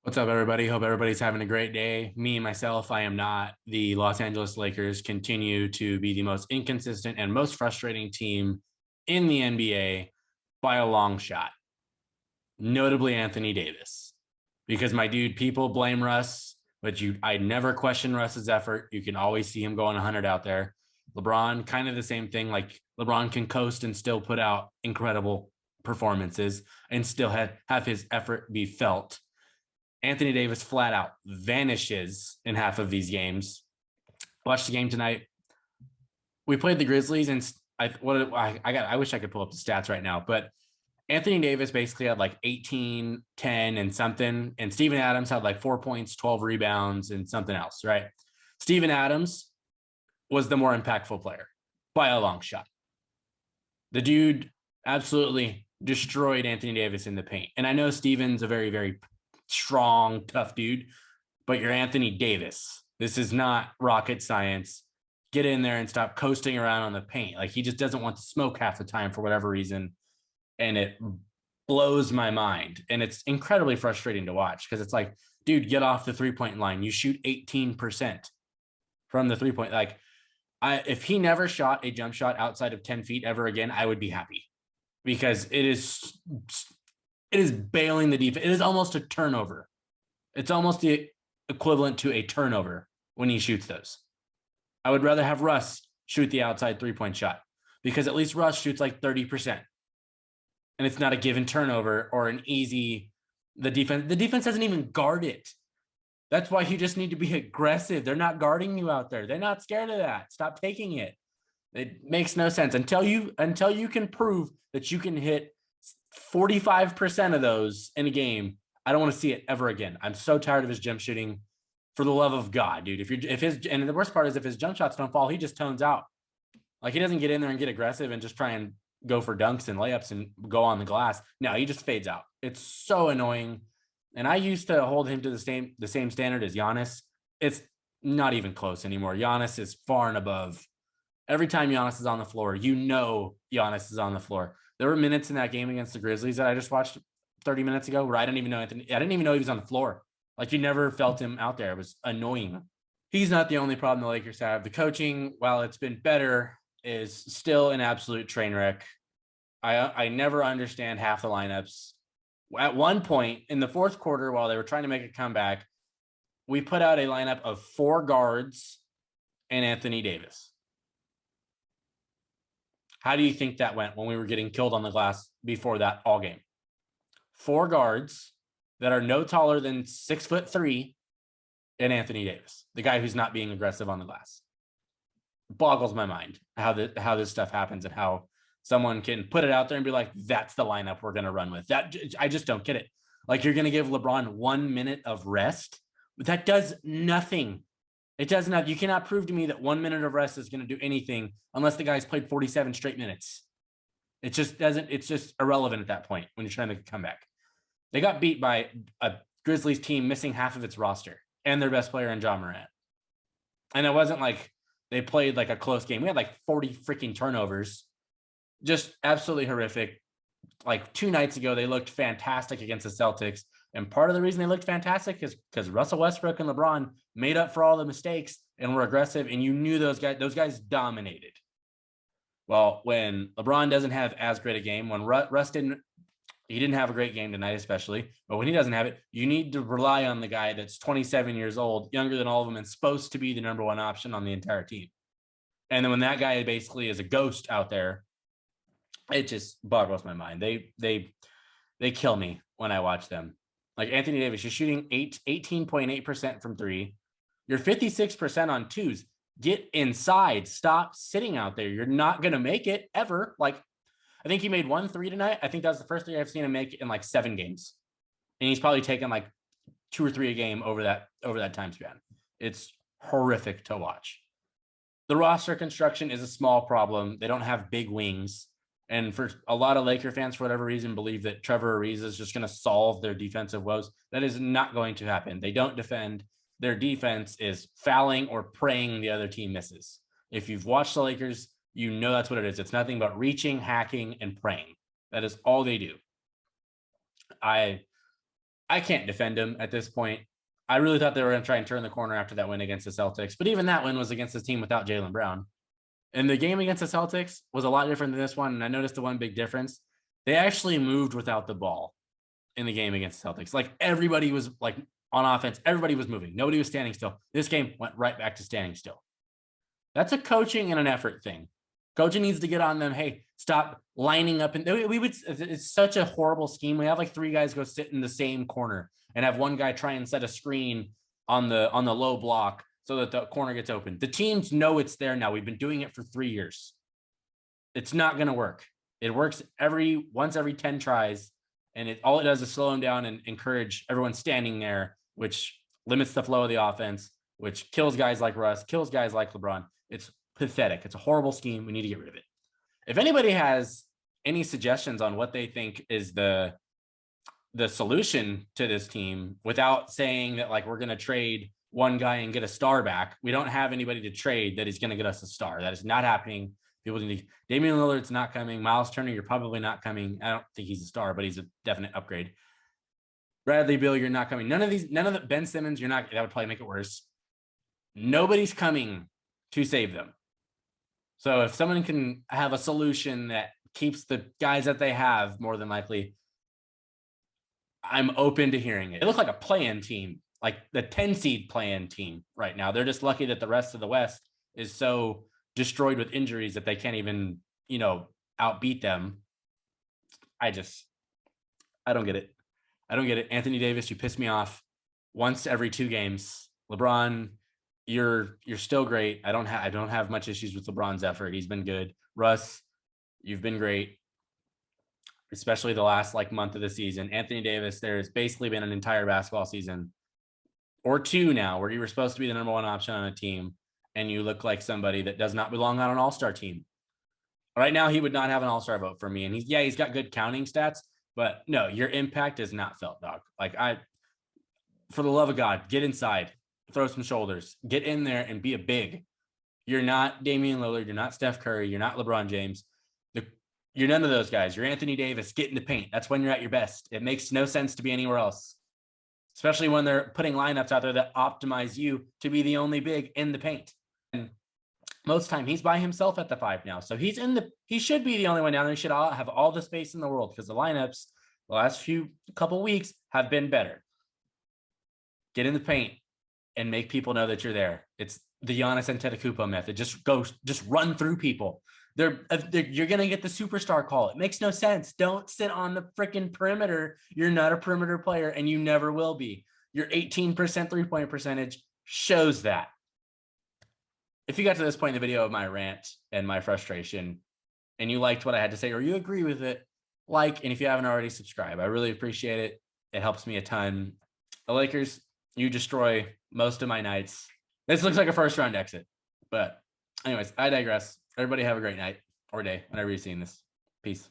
What's up, everybody? Hope everybody's having a great day. Me, myself, I am not. The Los Angeles Lakers continue to be the most inconsistent and most frustrating team in the NBA by a long shot, notably Anthony Davis. Because my dude, people blame Russ, but I never question Russ's effort. You can always see him going 100 out there. LeBron, kind of the same thing. Like LeBron can coast and still put out incredible performances and still have his effort be felt. Anthony Davis flat out vanishes in half of these games. Watched the game tonight. We played the Grizzlies, and I wish I could pull up the stats right now, but Anthony Davis basically had like 18, 10, and something, and Steven Adams had like 4 points, 12 rebounds, and something else, right? Steven Adams was the more impactful player by a long shot. The dude absolutely destroyed Anthony Davis in the paint. And I know Steven's a very, very strong, tough dude, but you're Anthony Davis. This is not rocket science. Get in there and stop coasting around on the paint. Like, he just doesn't want to smoke half the time for whatever reason. And it blows my mind. And it's incredibly frustrating to watch because it's like, dude, get off the 3-point line. You shoot 18% from the 3-point. Like, if he never shot a jump shot outside of 10 feet ever again, I would be happy because it is bailing the defense. It is almost a turnover. It's almost the equivalent to a turnover when he shoots those. I would rather have Russ shoot the outside 3-point shot because at least Russ shoots like 30%. And it's not a given turnover or an easy, the defense doesn't even guard it. That's why you just need to be aggressive. They're not guarding you out there. They're not scared of that. Stop taking it. It makes no sense until you can prove that you can hit 45% of those in a game. I don't want to see it ever again. I'm so tired of his jump shooting. For the love of God, dude. And the worst part is if his jump shots don't fall, he just tones out. Like, he doesn't get in there and get aggressive and just try and go for dunks and layups and go on the glass. No, he just fades out. It's so annoying. And I used to hold him to the same standard as Giannis. It's not even close anymore. Giannis is far and above. Every time Giannis is on the floor, you know Giannis is on the floor. There were minutes in that game against the Grizzlies that I just watched 30 minutes ago where I didn't even know he was on the floor. Like, you never felt him out there. It was annoying. He's not the only problem the Lakers have. The coaching, while it's been better, is still an absolute train wreck. I never understand half the lineups. At one point in the fourth quarter, while they were trying to make a comeback, we put out a lineup of 4 guards and Anthony Davis. How do you think that went when we were getting killed on the glass before that all game? 4 guards that are no taller than 6'3" and Anthony Davis, the guy who's not being aggressive on the glass. Boggles my mind how this stuff happens and how someone can put it out there and be like, that's the lineup we're going to run with. That I just don't get it. Like, you're going to give LeBron 1 minute of rest. That does nothing. It does not. You cannot prove to me that 1 minute of rest is going to do anything unless the guy's played 47 straight minutes. It just doesn't. It's just irrelevant at that point when you're trying to come back. They got beat by a Grizzlies team missing half of its roster and their best player in Ja Morant. And it wasn't like they played like a close game. We had like 40 freaking turnovers. Just absolutely horrific. Like 2 nights ago, they looked fantastic against the Celtics. And part of the reason they looked fantastic is because Russell Westbrook and LeBron made up for all the mistakes and were aggressive. And you knew those guys dominated. Well, when LeBron doesn't have as great a game, when Russ didn't have a great game tonight, especially, but when he doesn't have it, you need to rely on the guy that's 27 years old, younger than all of them, and supposed to be the number 1 option on the entire team. And then when that guy basically is a ghost out there, it just boggles my mind. They kill me when I watch them. Like, Anthony Davis, you're shooting 18.8% from 3. You're 56% on 2s. Get inside. Stop sitting out there. You're not going to make it ever. Like, I think he made 1 3 tonight. I think that was the first 3 I've seen him make in like 7 games. And he's probably taken like 2 or 3 a game over that time span. It's horrific to watch. The roster construction is a small problem. They don't have big wings. And for a lot of Laker fans, for whatever reason, believe that Trevor Ariza is just going to solve their defensive woes. That is not going to happen. They don't defend. Their defense is fouling or praying the other team misses. If you've watched the Lakers, you know that's what it is. It's nothing but reaching, hacking, and praying. That is all they do. I can't defend him at this point. I really thought they were going to try and turn the corner after that win against the Celtics, but even that win was against a team without Jaylen Brown. And the game against the Celtics was a lot different than this one. And I noticed the one big difference. They actually moved without the ball in the game against the Celtics. Like everybody was like on offense, everybody was moving. Nobody was standing still. This game went right back to standing still. That's a coaching and an effort thing. Coaching needs to get on them. Hey, stop lining up. And it's such a horrible scheme. We have like 3 guys go sit in the same corner and have one guy try and set a screen on the low block so that the corner gets open. The teams know it's there now. We've been doing it for 3 years. It's not going to work. It works once every 10 tries. And all it does is slow them down and encourage everyone standing there, which limits the flow of the offense, which kills guys like Russ, kills guys like LeBron. It's pathetic. It's a horrible scheme. We need to get rid of it. If anybody has any suggestions on what they think is the solution to this team without saying that like we're going to trade one guy and get a star back, we don't have anybody to trade that is going to get us a star. That is not happening. People need Damian Lillard's not coming. Miles Turner, you're probably not coming. I don't think he's a star, but he's a definite upgrade. Bradley Beal, you're not coming. None of the Ben Simmons, you're not. That would probably make it worse. Nobody's coming to save them. So if someone can have a solution that keeps the guys that they have, more than likely, I'm open to hearing it. It looks like a play-in team, like the 10 seed play-in team right now. They're just lucky that the rest of the West is so destroyed with injuries that they can't even, outbeat them. I don't get it. I don't get it. Anthony Davis, you piss me off once every 2 games. LeBron, you're still great. I don't have much issues with LeBron's effort. He's been good. Russ, you've been great, especially the last month of the season. Anthony Davis, there's basically been an entire basketball season or 2 now where you were supposed to be the number 1 option on a team and you look like somebody that does not belong on an all-star team. Right now, he would not have an all-star vote for me. And he's got good counting stats, but no, your impact is not felt, dog. For the love of God, get inside, throw some shoulders, get in there and be a big. You're not Damian Lillard. You're not Steph Curry. You're not LeBron James. You're none of those guys. You're Anthony Davis. Get in the paint. That's when you're at your best. It makes no sense to be anywhere else, especially when they're putting lineups out there that optimize you to be the only big in the paint. And most time he's by himself at the 5 now. So he should be the only one down there. He should have all the space in the world because the lineups the last couple weeks have been better. Get in the paint and make people know that you're there. It's the Giannis Antetokounmpo method. Just run through people. You're going to get the superstar call. It makes no sense. Don't sit on the freaking perimeter. You're not a perimeter player and you never will be. Your 18% 3-point percentage shows that. If you got to this point in the video of my rant and my frustration and you liked what I had to say or you agree with it, and if you haven't already, subscribe. I really appreciate it. It helps me a ton. The Lakers, you destroy most of my nights. This looks like a first-round exit. But anyways, I digress. Everybody have a great night or day whenever you're seeing this. Peace.